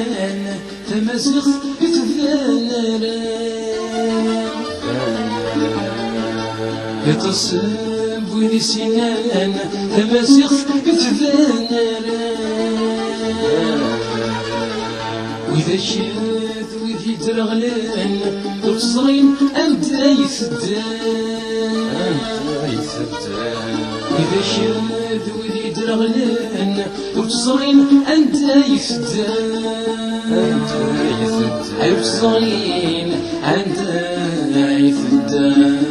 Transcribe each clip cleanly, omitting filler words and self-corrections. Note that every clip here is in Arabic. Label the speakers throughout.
Speaker 1: سنان تمازيغ يتفنر يتصب ويدي سنان تمازيغ يتفنر وإذا شاد وإذا يترغلان دوك صغير أمتى يثدان إذا شاد وإذا يترغلان دوك صغير أمتى يثدان دوك صغير أمتى يثدان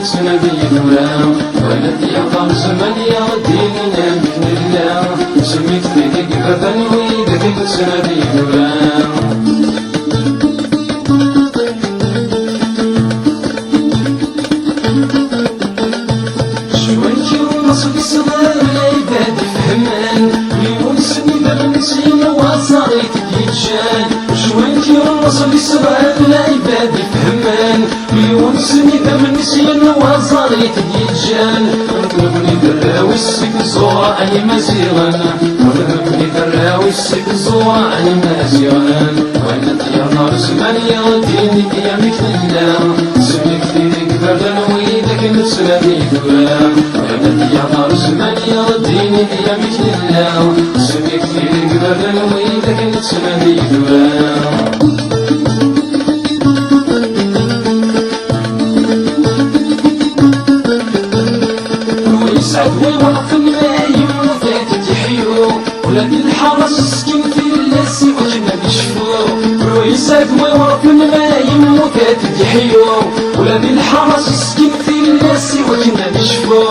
Speaker 2: سنبي دولا ولد يقام زمن يغدينا بإذن الله سميت بيدك بردا ويدك سنبي دولا شوية ونصف الصغار العباد فهمان ويونسني بالنسيم وصارت يتجان شوية ونصف الصغار العباد فهمان ويونسني بالنسيم وصارت يتجان وطلبني دراوي السك زوع أي مزيغان وطلبني دراوي السك زوع أي مزيغان وانا يا نار زمان يغديني يا مثل الله سميك فيك بردا ويدك نتسلمي دولا وانا يا نار زمان يغديني يا مثل الله سميك فيك بردا ويدك نتسلمي دولا سعدوي ورق المايم وفات تحيو ولاد الحرس سكن في اللاسي وكنا بيشفو روي سعدوي ورق المايم وفات تحيو ولاد الحرس سكن في اللاسي وكنا بيشفو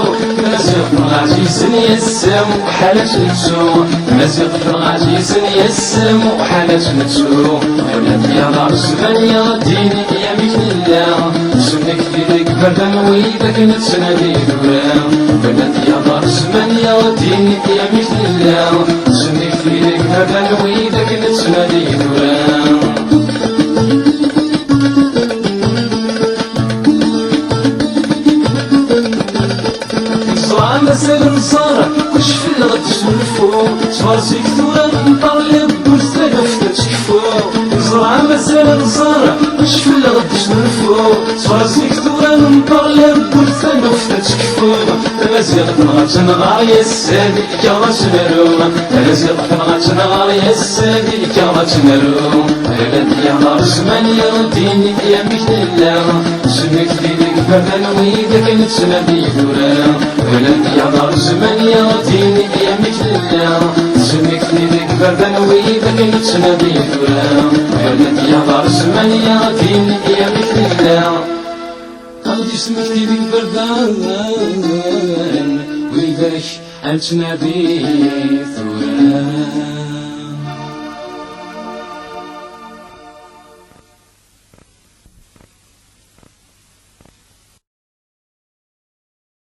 Speaker 2: مازيغ العزيز يسام وحالات نتسو مازيغ العزيز يسام وحالات نتسو ولاد يا نار زمان يغديني يا مثل الله سنك فيك بردا ويدك نتسنادي دولا بنات يا دار زمان يغديني يا مثل الله سنك فيك بردا ويدك نتسنادي دولا مسال نصارى كش في الغد تشرفو تفرزيك ثورة نطلب والثلاث تشكفو نزرع مسال نصارى كش في الغد تشرفو تفرزيك ثورة نطلب والثلاث تشكفو تمازيغ تنغى تنغار يا السادي كما تنرو تمازيغ تنغى تنغار يا السادي كما تنرو بلاد يا نار زمان يغديني يا مثل الله سميك فيك بردا ويدك نتسنادي دولا بلاد يا نار زمان يغديني يا مثل الله سميك فيك بردا ويدك نتسنادي دولا بلاد يا نار زمان يغديني يا مثل الله قلبي سميك فيك بردا ويدك نتسنادي